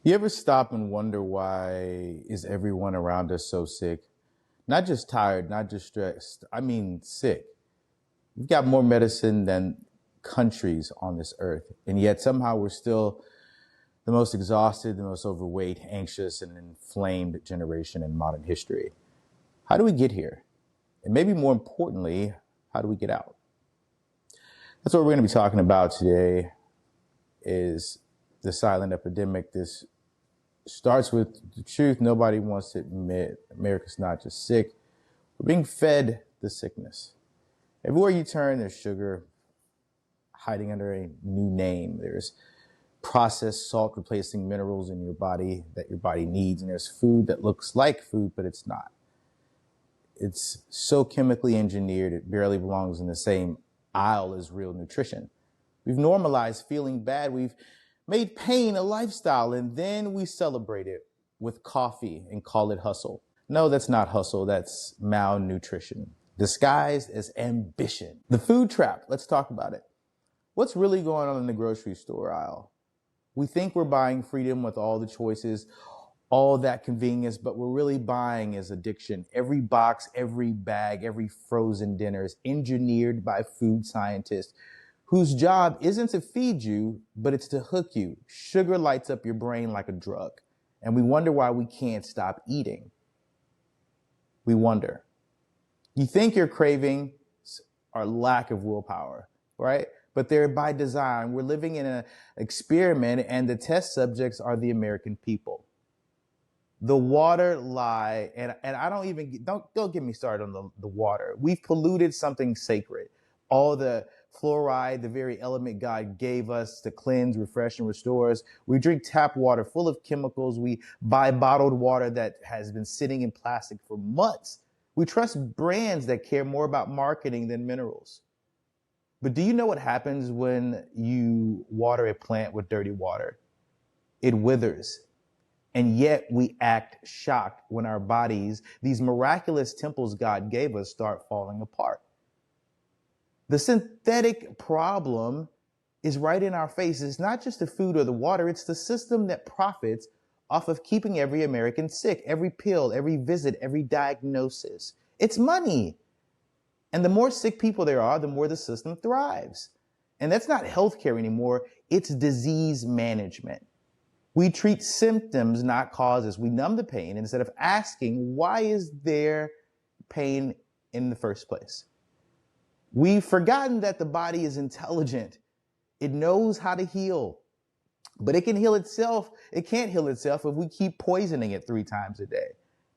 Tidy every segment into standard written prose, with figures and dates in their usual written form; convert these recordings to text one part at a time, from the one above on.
You ever stop and wonder why is everyone around us so sick? Not just tired, not just stressed. I mean sick. We've got more medicine than countries on this earth, and yet somehow we're still the most exhausted, the most overweight, anxious, and inflamed generation in modern history. How do we get here? And maybe more importantly, how do we get out? That's what we're going to be talking about today is the silent epidemic. This starts with the truth nobody wants to admit. America's not just sick. We're being fed the sickness. Everywhere you turn, there's sugar hiding under a new name. There's processed salt replacing minerals in your body that your body needs. And there's food that looks like food, but it's not. It's so chemically engineered, it barely belongs in the same aisle as real nutrition. We've normalized feeling bad. We've made pain a lifestyle, and then we celebrate it with coffee and call it hustle. No, that's not hustle. That's malnutrition, disguised as ambition. The food trap. Let's talk about it. What's really going on in the grocery store aisle? We think we're buying freedom with all the choices, all that convenience, but we're really buying is addiction. Every box, every bag, every frozen dinner is engineered by food scientists whose job isn't to feed you, but it's to hook you. Sugar lights up your brain like a drug. And we wonder why we can't stop eating. We wonder. You think your cravings are lack of willpower, right? But they're by design. We're living in an experiment, and the test subjects are the American people. The water lie, and I don't get me started on the water. We've polluted something sacred. All the fluoride, the very element God gave us to cleanse, refresh, and restore us. We drink tap water full of chemicals. We buy bottled water that has been sitting in plastic for months. We trust brands that care more about marketing than minerals. But do you know what happens when you water a plant with dirty water? It withers. And yet we act shocked when our bodies, these miraculous temples God gave us, start falling apart. The synthetic problem is right in our face. It's not just the food or the water. It's the system that profits off of keeping every American sick, every pill, every visit, every diagnosis. It's money. And the more sick people there are, the more the system thrives. And that's not healthcare anymore. It's disease management. We treat symptoms, not causes. We numb the pain instead of asking, why is there pain in the first place? We've forgotten that the body is intelligent. It knows how to heal, but it can heal itself. It can't heal itself if we keep poisoning it 3 times a day.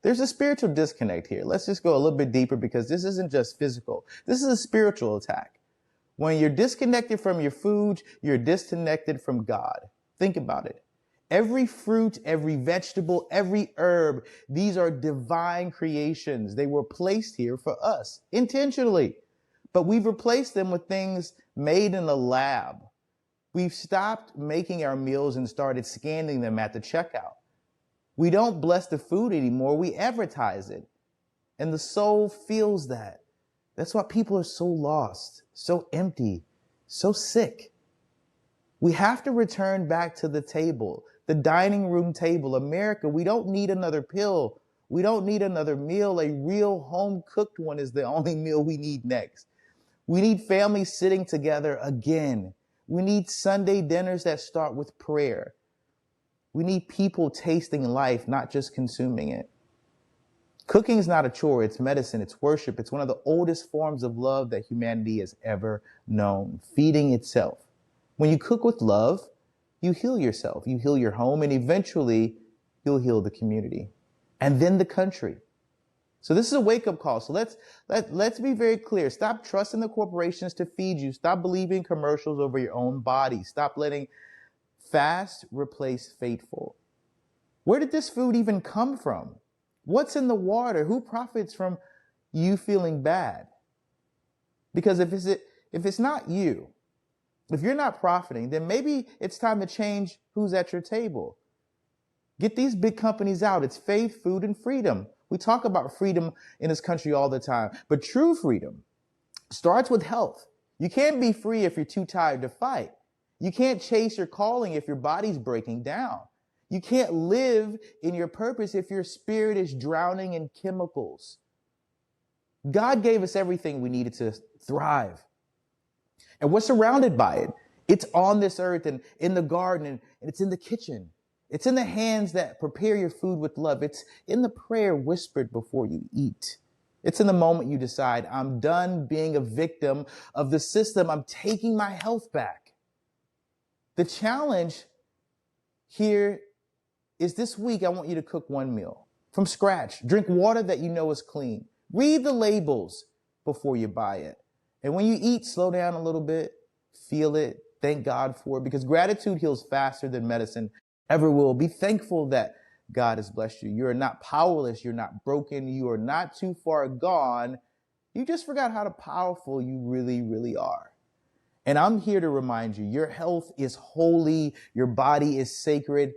There's a spiritual disconnect here. Let's just go a little bit deeper because this isn't just physical. This is a spiritual attack. When you're disconnected from your food, you're disconnected from God. Think about it. Every fruit, every vegetable, every herb, these are divine creations. They were placed here for us intentionally, but we've replaced them with things made in the lab. We've stopped making our meals and started scanning them at the checkout. We don't bless the food anymore. We advertise it. And the soul feels that. That's why people are so lost, so empty, so sick. We have to return back to the table, the dining room table. America, we don't need another pill. We don't need another meal. A real home cooked one is the only meal we need next. We need families sitting together again. We need Sunday dinners that start with prayer. We need people tasting life, not just consuming it. Cooking is not a chore. It's medicine. It's worship. It's one of the oldest forms of love that humanity has ever known, feeding itself. When you cook with love, you heal yourself. You heal your home, and eventually you'll heal the community and then the country. So this is a wake-up call. So let's be very clear. Stop trusting the corporations to feed you. Stop believing commercials over your own body. Stop letting fast replace faithful. Where did this food even come from? What's in the water? Who profits from you feeling bad? Because if it's not you, if you're not profiting, then maybe it's time to change who's at your table. Get these big companies out. It's faith, food, and freedom. We talk about freedom in this country all the time, but true freedom starts with health. You can't be free if you're too tired to fight. You can't chase your calling if your body's breaking down. You can't live in your purpose if your spirit is drowning in chemicals. God gave us everything we needed to thrive. And we're surrounded by it. It's on this earth and in the garden, and it's in the kitchen. It's in the hands that prepare your food with love. It's in the prayer whispered before you eat. It's in the moment you decide, I'm done being a victim of the system. I'm taking my health back. The challenge here is this week, I want you to cook one meal from scratch. Drink water that you know is clean. Read the labels before you buy it. And when you eat, slow down a little bit, feel it, thank God for it, because gratitude heals faster than medicine ever will. Be thankful that God has blessed you. You are not powerless. You're not broken. You are not too far gone. You just forgot how powerful you really, really are. And I'm here to remind you, your health is holy, your body is sacred,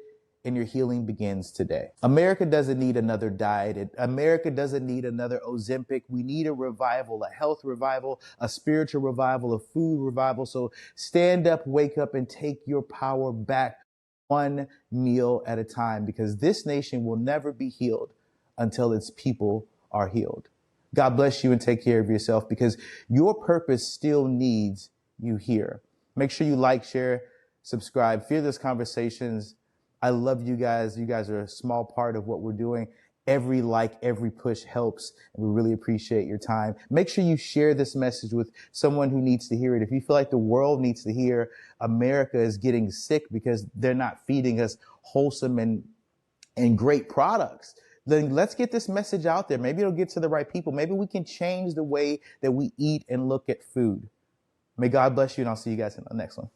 and your healing begins today. America doesn't need another diet. America doesn't need another Ozempic. We need a revival, a health revival, a spiritual revival, a food revival. So stand up, wake up, and take your power back one meal at a time, because this nation will never be healed until its people are healed. God bless you and take care of yourself, because your purpose still needs you here. Make sure you like, share, subscribe, Fearless Conversations. I love you guys. You guys are a small part of what we're doing. Every like, every push helps, and we really appreciate your time. Make sure you share this message with someone who needs to hear it. If you feel like the world needs to hear America is getting sick because they're not feeding us wholesome and great products, then let's get this message out there. Maybe it'll get to the right people. Maybe we can change the way that we eat and look at food. May God bless you, and I'll see you guys in the next one.